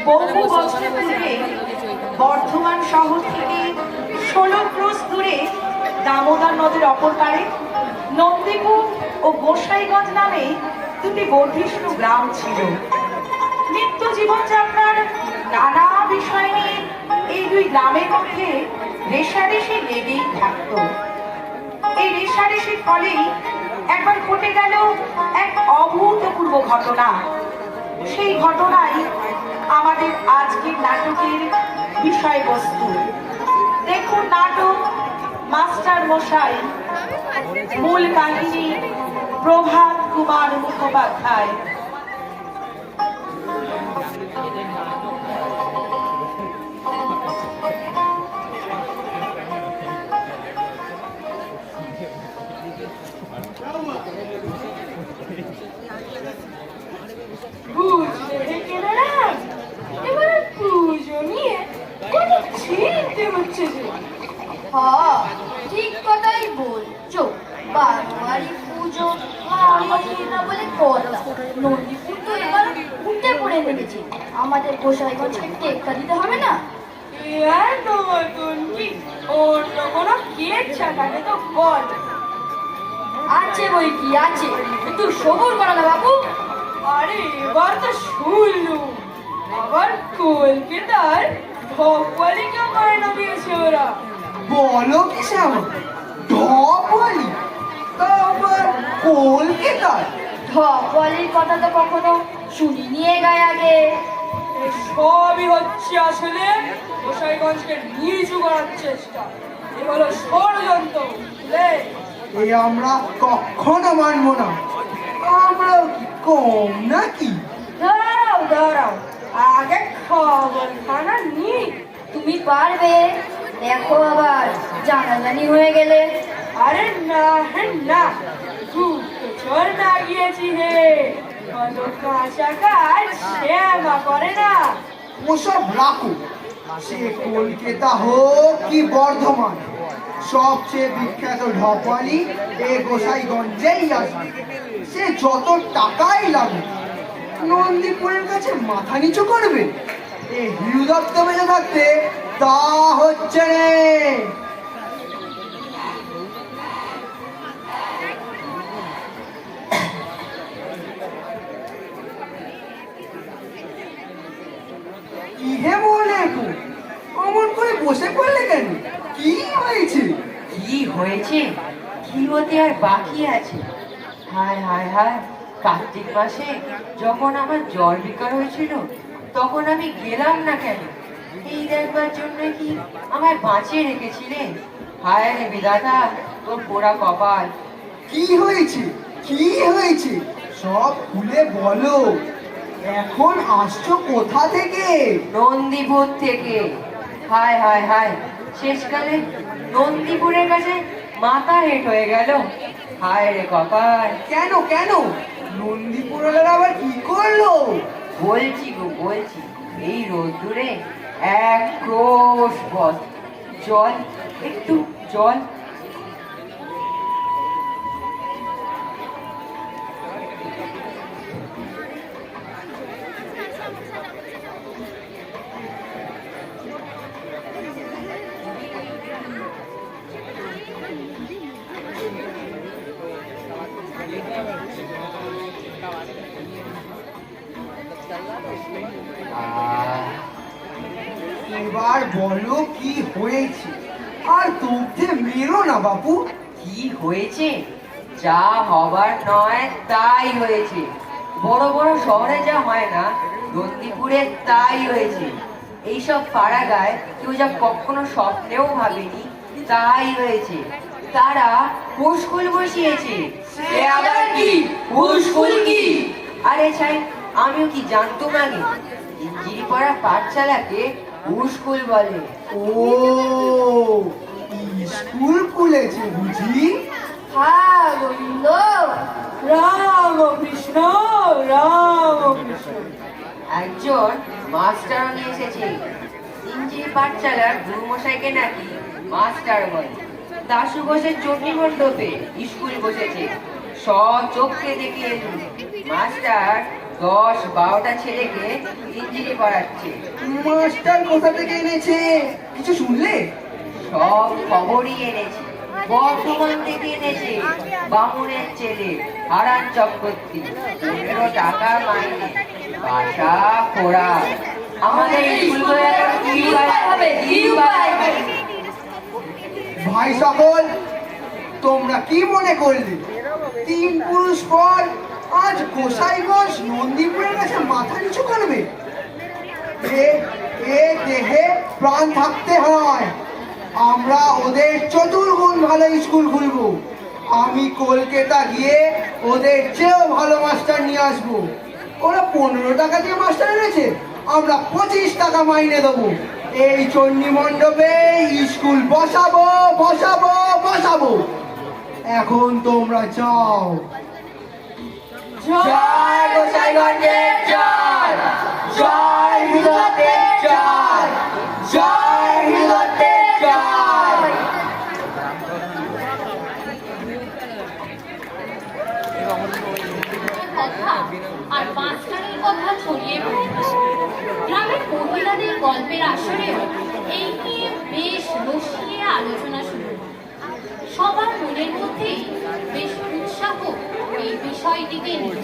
বহু বছর পূর্বে বর্ধমান শহর থেকে 16 ক্রোশ দূরে দামোদর নদীর অপর পারে নন্দীপুর ও গোসাইগঞ্জ নামে দুটি বর্ধিষ্ণু গ্রাম ছিল। নিত্য জীবনযাত্রার নানা বিষয় নিয়ে এই দুই গ্রামের মধ্যে রেষারেষি লেগেই থাকত। এই রেষারেষির ফলেই একবার ঘটে গেল এক অভূতপূর্ব ঘটনা। সেই ঘটনাই আমাদের আজকের নাটকের বিষয়বস্তু। দেখুন নাটক মাস্টার মশাই, মূল কাহিনী প্রভাত কুমার মুখোপাধ্যায়। ঠিক কথাই বলছো। বারোয়ারি পুজো না বলে কথা, নন্দীপুর তো এবার উঠে পড়ে নেমেছে। আমাদের গোসাইগঞ্জকে টেক্কা দিতে হবে না? অন্য কোনো কেচ্ছা থাকে তো বল। আছে বই কি আছে, একটু সবুর করো না বাবু। আরে এবার তো শুনলুম আবার কলকাতার ঢপওয়ালিকে বায়না দিয়েছে ওরা। বলো কি শ্যামা, ঢপওয়ালি? তা আবার কলকাতার? ঢপওয়ালির কথা তো কখনো শুনিনি এ গায়ে আগে। সবই হচ্ছে আসলে গোসাইগঞ্জকে নিচু করার চেষ্টা। এ হলো ষড়যন্ত্র। এই আমরা কখনো মানবো না। আমরাও কি কম নাকি? দাঁড়াও দাঁড়াও, আগে খবর খানা নি। তুমি পারবে, দেখো আবার জানাজানি হয়ে গেলে। আরে না হে না, খুব চোর না গিয়েছি হে। অত কাঁচা কাজ শ্যামা করে না। ওসব রাখো, সে কলকাতা হোক কি বর্ধমান, সবচেয়ে বিখ্যাত ঢপওয়ালি এ গোসাইগঞ্জেই আসবে। সে যত টাকাই লাগুক, নন্দীপুরের কাছে মাথা নিচু করবে? এ হিরু দত্ত বেঁচে থাকতে তা হচ্ছে রে। ইহে বলে অমন করে বসে পড়লে কেন? কি হয়েছে? কি হয়েছে, কি হতে আর বাকি আছে? হায় হায় হায়, কার্তিক মাসে যখন আমার জ্বর বিকার হয়েছিল তখন আমি গেলাম না কেন? এই দেখবার জন্য কি আমায় বাঁচিয়ে রেখেছিলে? হায় রে বিধাতা, তোর পোড়া কপাল। কি হয়েছে? কি হয়েছে সব খুলে বলো। এখন আসছো কোথা থেকে? নন্দীপুর থেকে। হায় হায় হায়, শেষকালে নন্দীপুরের কাছে মাথা হেট হয়ে গেল। হায় রে কপাল। কেন কেন? নন্দীপুরের আবার কি করলো? বলছি গো বলছি, এই রোদ্দুরে এক ক্রোশ পথ জল, একটু জল। এবার বলো কি হয়েছে, আর দুধে মেরো না বাপু। কি হয়েছে? যা হবার নয় তাই হয়েছে। বড় বড় শহরে যা হয় না, নন্দীপুরে তাই হয়েছে। এইসব পাড়াগায় কেউ যা কখনো স্বপ্নেও ভাবেনি তাই হয়েছে। তারা হুসকুল বসিয়েছে। সে আবার কি? হুসকুল কি? আরে ছাই, আমিও কি জানতুম আগে? ইঞ্জিরি পড়া পাঠশালাকে হুসকুল বলে। ও, স্কুল খুলেছে বুঝি? হ্যাঁ গোবিন্দ, রাম কৃষ্ণ রাম কৃষ্ণ। একজন মাস্টার নিয়ে এসেছে। ইঞ্জিনি পাঠশালার গুরুমশাইকে নাকি মাস্টার বলে। দাশু ঘোষের চণ্ডী মণ্ডপে স্কুল বসেছে। চোখকে দেখে এলুম। মাস্টার 10-12টা ছেলেকে ইঞ্জিনি পড়াচ্ছে। মাস্টার কোথা থেকে এনেছে কিছু শুনলে? সব খবরই এনেছে, বর্ধমান থেকে এনেছে। বামুনের ছেলে হারান চক্রবর্তী, 15 টাকা মাইনে, বাসা খোড়া। আমাদের স্কুলগুলো এখন কি উপায় হবে, কি উপায় হবে? ভাই সকল, তোমরা কি মনে করলে 3 পুরুষ পর আজ গোসাইগঞ্জ নন্দীপুরের কাছে মাথা নিচু করবে? এ দেহে প্রাণ থাকতে হয়। আমরা ওদের চতুর্গুণ ভালো স্কুল খুলবো। আমি কলকাতা গিয়ে ওদের চেয়েও ভালো মাস্টার নিয়ে আসবো। ওরা 15 টাকা দিয়ে মাস্টার এনেছে, আমরা 25 টাকা মাইনে দেবো। এই চণ্ডী মণ্ডপে স্কুল বসাবো বসাবো বসাবো। এখন তোমরা যাও। জয় গোসাইগঞ্জের জয়, জয় হৃদয়ের জয়, জয় হৃদয়ের জয়। কথা আর মাস্টারের কথা ছড়িয়ে পড়ল। গ্রামের মহিলাদের গল্পের আসরেও এই নিয়ে বেশ রসিয়ে আলোচনা শুরু হল। সবার মনের মধ্যেই বেশ উৎসাহ এই বিষয়টিকে নিয়ে।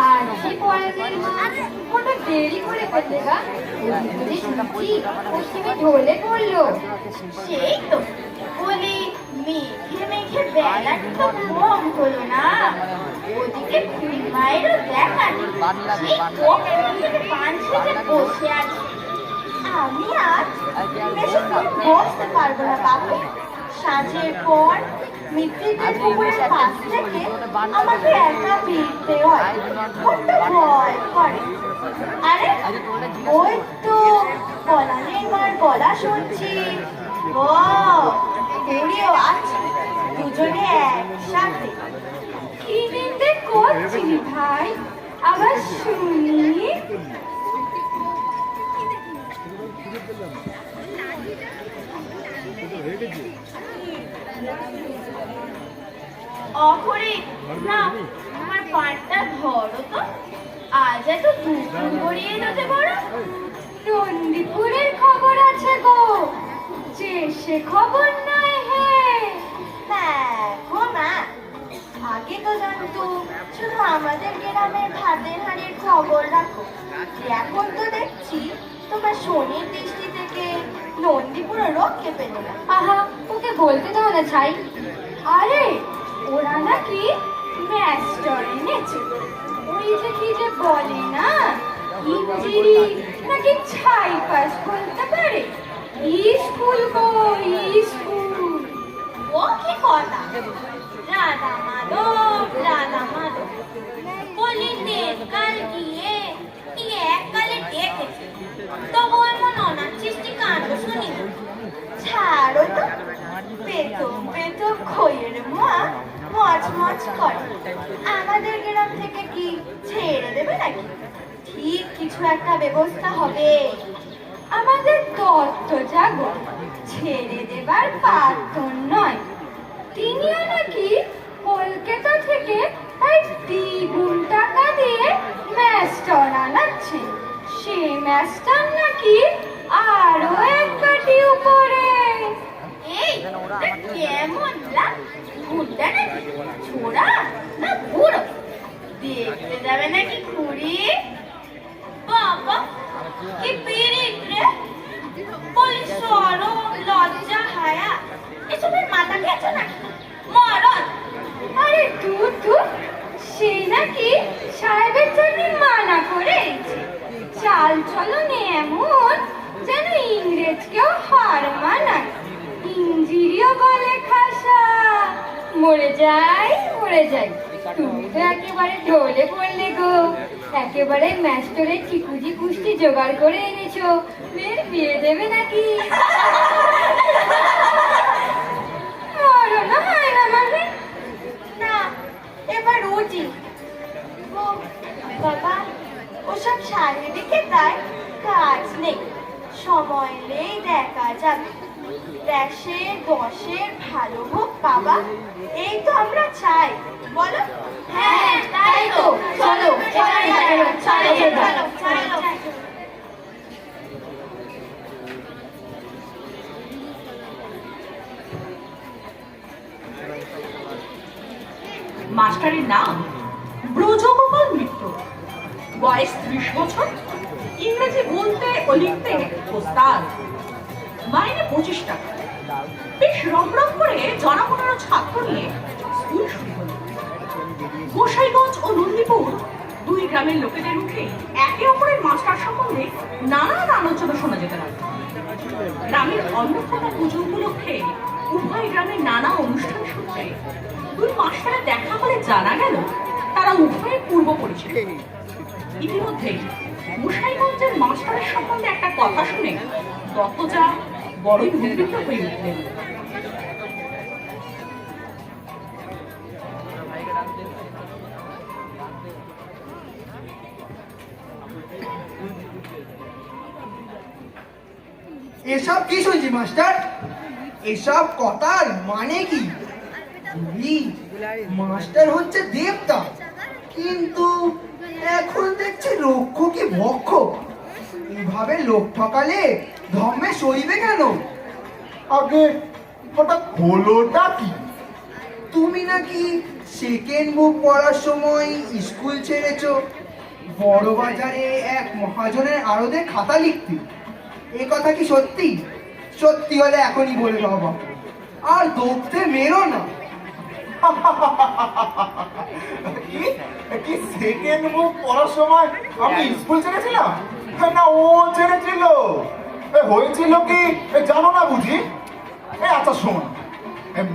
আর কি পড়ালেন মা? ওটা দেরি করে করলে গা? ওদিকে শুনছি পশ্চিমে ঢলে পড়লো। সেই তো বলি, মেঘে মেঘে বেলা তো কম হলো না। ওদিকে খুঁড়ি মায়েরও দেখা নেই, সেই কখন থেকে পান সেজে বসে আছে। আমি আজ বেশিক্ষণ বসতে পারবো না বাপু। সাঁঝের পর মৃত্যুদের পুকুরের পাশ থেকে আমাকে একা ফিরতে হয়, বড্ড ভয় করে। আরে ওই তো পলানের মার গলা শুনছি। ও বুড়িও আছে, দুজনে একসাথে। কি নিন্দে করছিলি ভাই, আবার শুনি। অপরে না, আমার পাটটা ধরো তো। আজ এত দুপুর গড়িয়ে যেতে বড়। নন্দীপুরের খবর আছে গো, যে সে খবর নয় হে। হ্যাঁ গো মা, আগে তো জানতো শুধু আমাদের গ্রামের ভাতের হাঁড়ির খবর রাখো। এখন তো দেখছি তোমার শনির দৃষ্টি থেকে নন্দীপুরের রক্ষে পেলে না। আহা, ওকে বলতে দাও না ছাই। আরে ওরা নাকি মাস্টার এনেছে। ওই যে কি যে বলে না, ইঞ্জিরি নাকি ছাই পাস করতে পারে। School go school. ও কি কথা, রাধা মাধব রাধা মাধব বলি দেশকাল গিয়ে কি এককালে দেখেছে, তবু এমন অনাচিষ্টি কাণ্ড শুনি। ছাড়ো তো, পেতো পেতো খইয়ের মা মচ মচ করে। আমাদের গ্রাম থেকে কি ছেড়ে দেবে নাকি? ঠিক কিছু একটা ব্যবস্থা হবে। আমাদের তত্ত্ব জাগো, ছেড়ে দেবার পাত্র নয়। তিনিও নাকি কলকাতা থেকে তাই 2 টাকা দিয়ে মাস্টার আনাচ্ছেন। সে মাস্টার নাকি আরো এক কাঠি উপরে। এই কেমন লাগ, ভুট্টা নাকি ছোড়া না বুড়ো? দেখতে যাবে নাকি খুঁড়ি? বাবা কি পিরিত রে, বলি সরম লজ্জা হায়া এসবের মাথা খেয়েছে নাকি মরণ? আরে দূর দূর, সে নাকি সাহেবের জন্য মানা করেছে। চাল চলনে এমন যেন ইংরেজকেও হার মানায়। ইঞ্জিরিও বলে খাসা। মরে যাই মরে যাই, তুমি তো একেবারে ঢলে পড়লে গো। একেবারে মাস্টারের চিকুজি কুষ্টি জোগাড় করে এনেছো। মেয়ের বিয়ে দেবে নাকি? মরো না হয় না মানে না, সময় নেই দেখা যাবে। দেশের বসের ভালো হোক বাবা, এই তো আমরা চাই, বলো? হ্যাঁ তাই তো, চলো চলো চলো চলো। মাস্টারের নাম ব্রজগোপাল মিত্র, বয়স 30 বছর, ইংরেজি বলতে ও লিখতে ওস্তাদ, মাইনে 25 টাকা। বেশ রমরম করে জনা 15 ছাত্র নিয়ে স্কুল শুরু হলো। গোসাইগঞ্জ ও নন্দীপুর দুই গ্রামের লোকেদের মুখে একে অপরের মাস্টার সম্বন্ধে নানান আলোচনা শোনা যেতে লাগলো। গ্রামের অন্নপ্রতা পুজো উপলক্ষে উভয় গ্রামের নানা অনুষ্ঠান সূত্রে দুই মাস্টারের দেখা হলে জানা গেল তারা উভয়ের পূর্ব পরিচিত। ইতিমধ্যে গোসাইগঞ্জের মাস্টারের সম্বন্ধে একটা কথা শুনে দত্তজা বড়ই উদ্বিগ্ন হয়ে উঠলেন। এসব কি শুনছি মাস্টার? এসব কথার মানে কি? মাস্টার হচ্ছে দেবতা, কিন্তু এখন দেখছি রক্ষ কি ভক্ষ। এইভাবে লোক ঠকালে ধর্মে সইবে কেন? আগে হঠাৎ হলোটা কি? তুমি নাকি সেকেন্ড বুক পড়ার সময় স্কুল ছেড়েছো, বড় বাজারে এক মহাজনের আড়তে খাতা লিখতে। এ কথা কি সত্যি? সত্যি হলে এখনই বলে বাবা, আর দৌড়তে মেরো না। কি সেকেন্ড বুক পড়ার সময় আমি স্কুল ছেড়েছিলাম? না, ও ছেড়েছিল। হয়েছিল কি জানো না বুঝি? আচ্ছা শোন,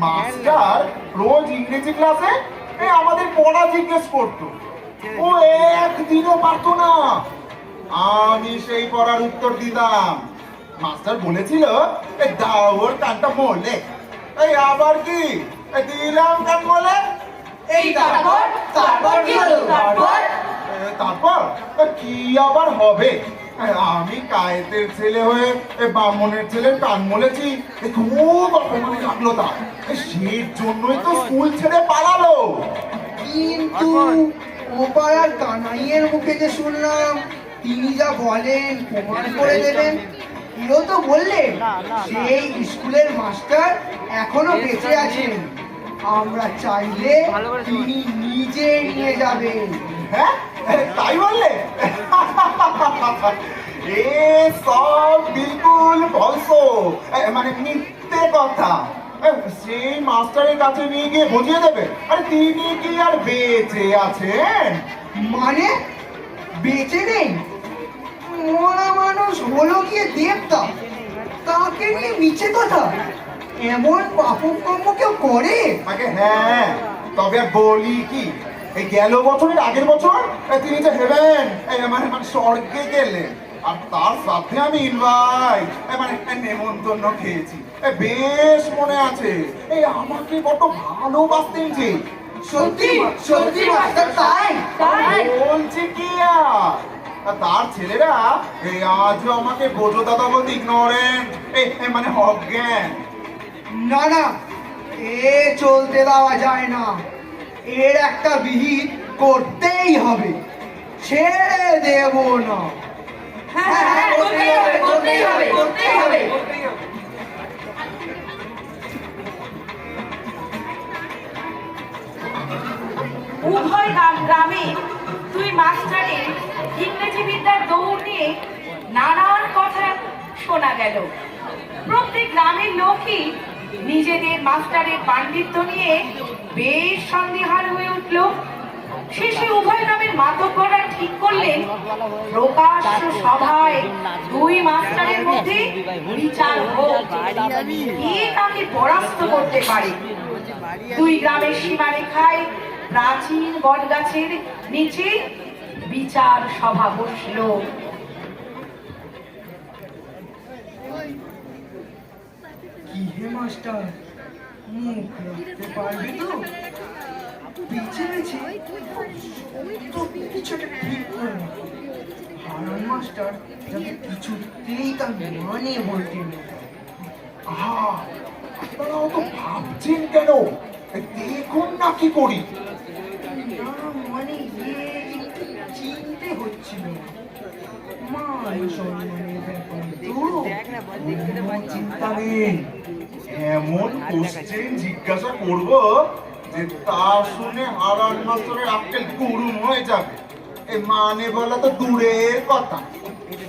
মাস্টার রোজ ইংরেজি ক্লাসে আমাদের পড়া জিজ্ঞেস করতো। ও একদিনও পারতো না। আমি সেই পড়ার উত্তর দিতাম। মাস্টার বলেছিল দাও ওর কানটা মোলে। আবার কি দিলাম কান বলে। তারপর কি হলো? তারপর কি আবার হবে? আমি কায়েতের ছেলে হয়ে বামনের ছেলের কান মলেছি, খুব অপমান লাগলো তার। সেই জন্যই তো স্কুল ছেড়ে পালালো। কিন্তু ও পাড়ার কানাইয়ের মুখে যে শুনলাম তিনি যা বলেন প্রমাণ করে দেবেন, এও তো বললেন সেই স্কুলের মাস্টার এখনো বেঁচে আছেন। আমরা চাইলে তিনি নিজে নিয়ে যাবেন। হ্যাঁ তাই বললে? এ সব বিলকুল ফলস, মানে মিথ্যে কথা। সেই মাস্টারের কাছে নিয়ে গিয়ে বুঝিয়ে দেবে আরে তিনি কি আর বেঁচে আছেন? মানে বেঁচে নেই? মরা মানুষ হলো গিয়ে দেবতা, তাকে নিয়ে মিছে কথা? এমন পাপকর্ম কেউ করে? আগে হ্যাঁ, তবে আর বলি কি, এই গেল বছরের আগের বছর তিনি যে হেভেন মানে স্বর্গে গেলেন, আর তার সাথে আমি ইনভাইট মানে নেমন্তন্ন খেয়েছি। বেশ মনে আছে, এই আমাকে কত ভালোবাসতেন যে। সত্যি সত্যি মাস্টার তাই? বলছি কি আর, তার ছেলেরা এই আজও আমাকে বোঝো দাদা বলতে ইগনোরেন্ট, মানে অজ্ঞান। না না, এ চলতে দেওয়া যায় না। এর একটা বিহিত করতেই হবে, ছেড়ে দেব না। হ্যাঁ, করতেই হবে। উভয় গ্রামে দুই মাস্টারের ইংরেজি বিদ্যার দৌড় নিয়ে নানান কথা শোনা গেল। প্রত্যেক গ্রামের লোকই নিজেদের মাস্টারের পাণ্ডিত্য নিয়ে বেশ সন্দিহান হয়ে উঠল। শেষে উভয় গ্রামের মাতব্বররা ঠিক করলেন প্রকাশ্য সভায় দুই মাস্টারের মধ্যে বিচার হোক, কে তাকে পরাস্ত করতে পারে। দুই গ্রামের সীমারেখায় প্রাচীন বটগাছের নিচে বিচার সভা বসল। কি হে মাস্টার, মুখ রাখতে পারবি তো? পিছে পিছে তো কিছুটা ঠিক করে না। হারান মাস্টার যাতে কিছুতেই তার মানে বলতেন না। আহা, আপনারা অত ভাবছেন কেন? দেখুন না কি করি। না মানে একটু চিনতে হচ্ছিল, মান সম্মানের ব্যাপার তো। কোনো চিন্তা নেই, এমন কোশ্চেন জিজ্ঞাসা করব যে তা শুনে হারান মাস্টারের আক্কেল গরম হয়ে যাবে। এ মানে বলা তো দূরের কথা।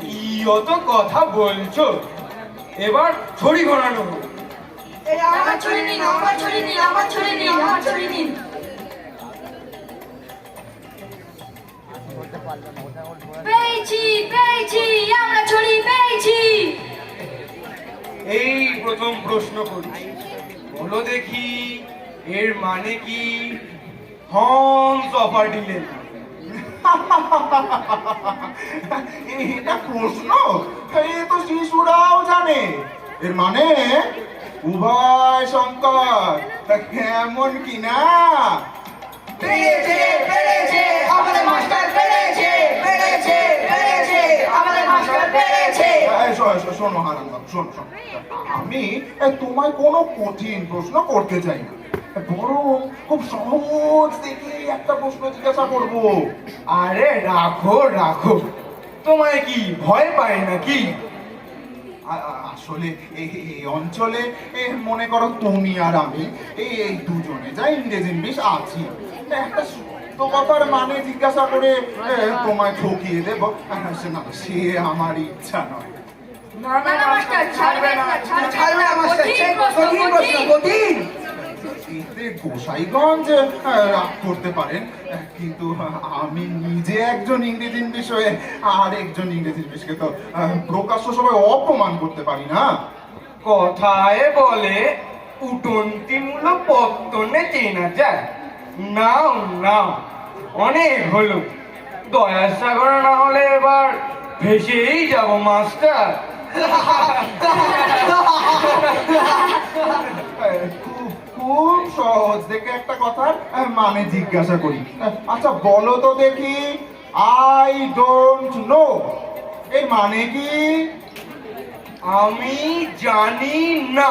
কি অত কথা বলছো? এবার ছড়ি ঘোরানো হোক। এই আমার ছড়ি নিন, আমার ছড়ি নিন, আমার ছড়ি নিন, আমার ছড়ি নিন। পেয়েছি, পেয়েছি, আমরা ছড়ি পেয়েছি। এই প্রথম প্রশ্ন করছি, বলো দেখি এর মানে কি? Horns of artillery. এটা প্রশ্ন? এ তো শিশুরাও জানে। এর মানে উভয় সংকট। তা কেমন কি না? পেরেছে, পেরেছে, আমাদের মাস্টার পেরেছে, পেরেছে, পেরেছে, আমাদের মাস্টার পেরেছে। শোনো হারান বাবু, শোনো শোনো, আমি তোমায় কোনো কঠিন প্রশ্ন করতে চাই না, বরং খুব সহজ দেখে একটা প্রশ্ন জিজ্ঞাসা করব। আরে রাখো রাখো, তোমায় কি ভয় পায় নাকি? আসলে এই অঞ্চলে মনে করো তুমি আর আমি এই দুজনে যা ইংরেজি ইংলিশ আছি, একটা সত্য কথার মানে জিজ্ঞাসা করে তোমায় ঠকিয়ে দেবো, সে আমার ইচ্ছা নয়। না না না মাস্টার, ছাড়বেন না, ছাড়বে না মাস্টার, কঠিন প্রশ্ন, কঠিন প্রশ্ন, কঠিন। এতে গোসাইগঞ্জ রাগ করতে পারেন, কিন্তু আমি নিজে একজন ইংরেজি বিষয়ে আর একজন ইংরেজি বিষয়কে তো প্রকাশ্য সবাই অপমান করতে পারি না। কথায় বলে উটন্তিমূলক পত্তনে চেনা যায়। নাও নাও, অনেক হলো। দয়ার সাগর না হলে এবার ভেসেই যাব মাস্টার। খুব সহজ দেখে একটা কথা মানে জিজ্ঞাসা করি। আচ্ছা বলো তো দেখি, আই ডোন্ট নো এর মানে কি? আমি জানি না।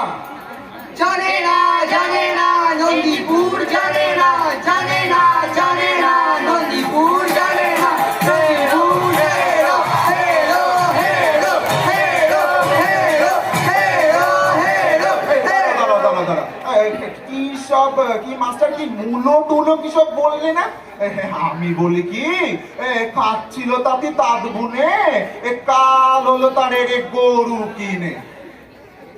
জানে না, জানে না, নন্দীপুর জানে না, জানে না, জানে না, নন্দীপুর জানে না। হেরো, হেরো, হেরো, হেরো, হেরো, হেরো, হেরো, হেরো, হেরো। দাঁড়া, কি সব কি মাস্টার কি মূলো টুলো কি সব বললে না? আমি বলি কি, খাচ্ছিল তাতে তাঁত বুনে, কাল হলো তার গরু কিনে।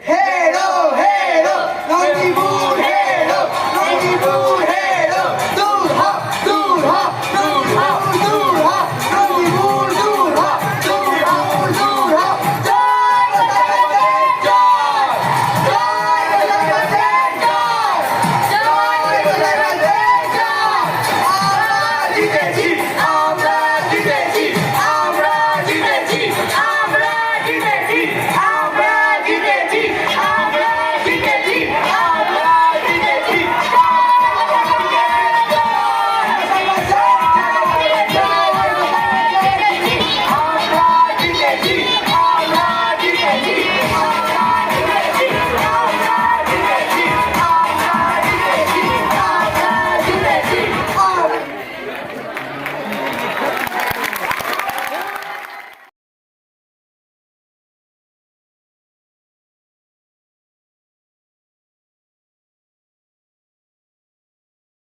হেরো, হেরো, নন্দীপুর হেরো।